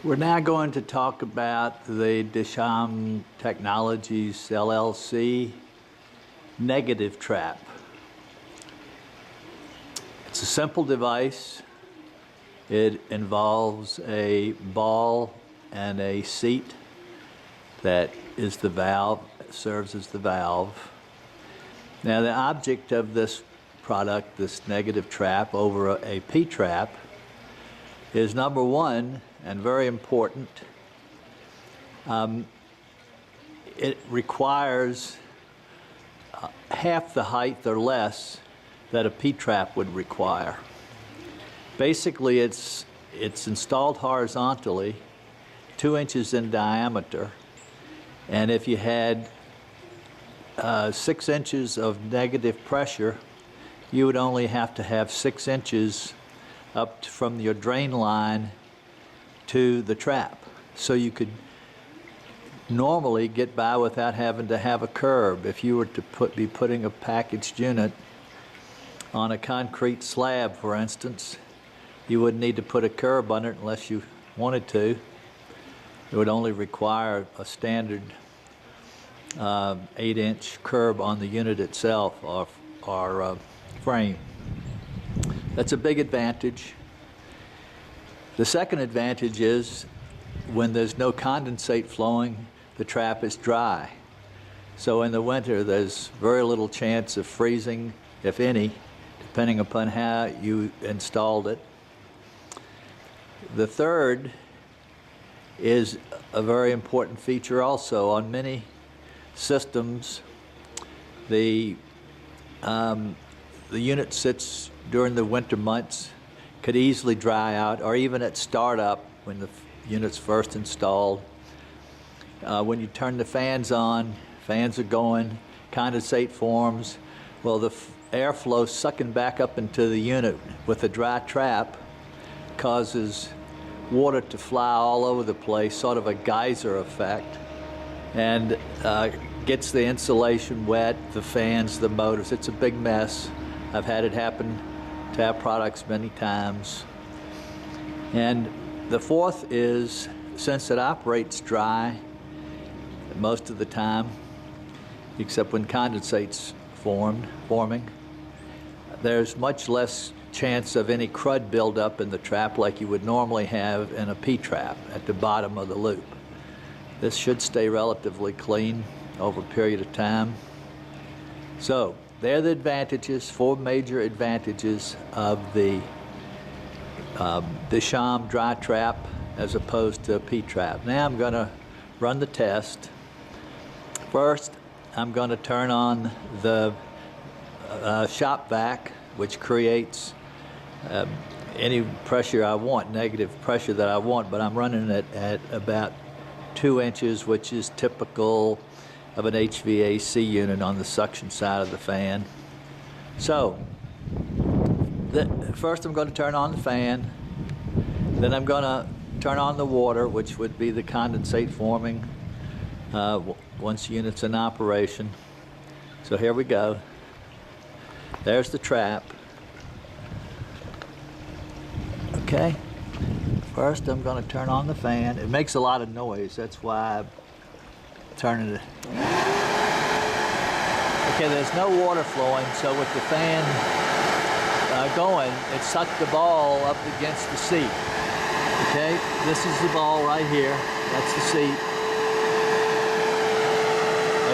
We're now going to talk about the Deschamps Technologies LLC negative trap. It's a simple device. It involves a ball and a seat that is the valve, serves as the valve. Now the object of this product, this negative trap over a P-trap, is number one, and very important, it requires half the height or less that a P-trap would require. Basically, it's installed horizontally, 2 inches in diameter, and if you had 6 inches of negative pressure, you would only have to have 6 inches up from your drain line to the trap. So you could normally get by without having to have a curb. If you were to be putting a packaged unit on a concrete slab, for instance, you wouldn't need to put a curb on it unless you wanted to. It would only require a standard 8-inch curb on the unit itself or frame. That's a big advantage. The second advantage is when there's no condensate flowing, the trap is dry. So in the winter, there's very little chance of freezing, if any, depending upon how you installed it. The third is a very important feature also. On many systems, the unit sits during the winter months, could easily dry out, or even at startup when the unit's first installed. When you turn the fans on, fans are going, condensate forms. Well, the airflow sucking back up into the unit with a dry trap causes water to fly all over the place, sort of a geyser effect, and gets the insulation wet, the fans, the motors. It's a big mess. I've had it happen to our products many times. And the fourth is, since it operates dry most of the time, except when condensate's forming, there's much less chance of any crud buildup in the trap like you would normally have in a P-trap at the bottom of the loop. This should stay relatively clean over a period of time. So, they're the advantages, 4 major advantages of the Deschamps dry trap as opposed to a P-trap. Now I'm going to run the test. First, I'm going to turn on the shop vac, which creates any pressure I want, negative pressure that I want, but I'm running it at about 2 inches, which is typical of an HVAC unit on the suction side of the fan. So, first I'm going to turn on the fan, then I'm going to turn on the water, which would be the condensate forming once the unit's in operation. So here we go. There's the trap. Okay, first I'm going to turn on the fan. It makes a lot of noise, that's why I'm turning it. Okay, there's no water flowing, so with the fan going, it sucked the ball up against the seat. Okay, this is the ball right here. That's the seat.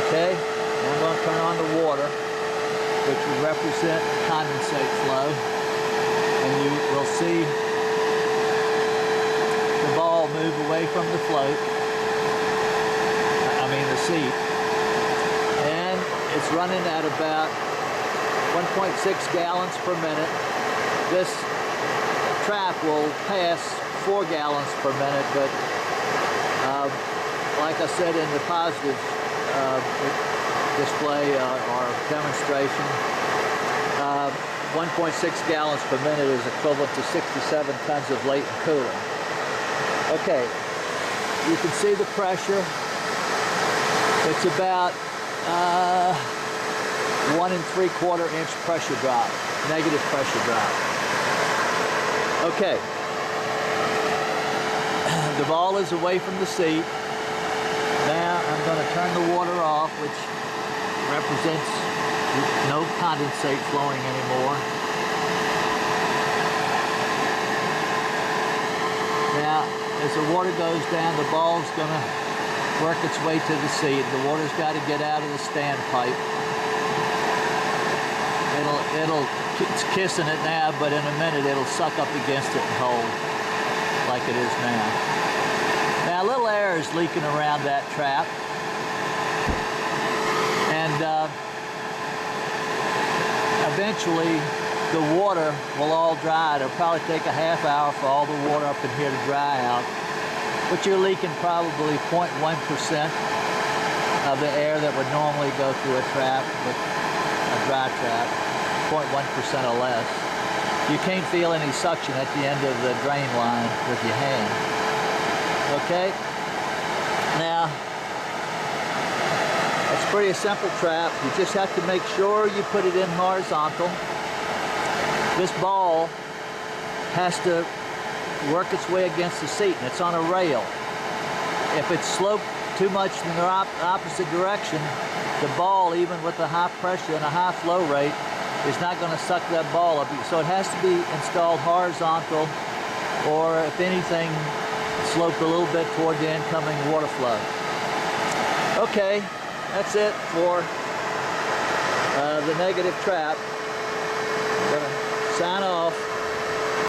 Okay, now I'm going to turn on the water, which would represent condensate flow, and you will see the ball move away from the float. The seat, and it's running at about 1.6 gallons per minute. This trap will pass 4 gallons per minute, but like I said in the positive display or demonstration, 1.6 gallons per minute is equivalent to 67 tons of latent cooling. Okay, you can see the pressure. It's about 1 3/4 inch pressure drop, negative pressure drop. Okay. The ball is away from the seat. Now I'm going to turn the water off, which represents no condensate flowing anymore. Now, as the water goes down, the ball's going to work its way to the seat. The water's got to get out of the standpipe. It's kissing it now, but in a minute it'll suck up against it and hold like it is now. Now, a little air is leaking around that trap, and eventually the water will all dry. It'll probably take a half hour for all the water up in here to dry out, but you're leaking probably 0.1% of the air that would normally go through a trap, with a dry trap, 0.1% or less. You can't feel any suction at the end of the drain line with your hand. Okay? Now, it's pretty simple trap. You just have to make sure you put it in horizontal. This ball has to work its way against the seat, and it's on a rail. If it's sloped too much in the opposite direction, the ball, even with a high pressure and a high flow rate, is not going to suck that ball up. So it has to be installed horizontal, or if anything, sloped a little bit toward the incoming water flow. Okay, that's it for the negative trap. I'm going to sign off.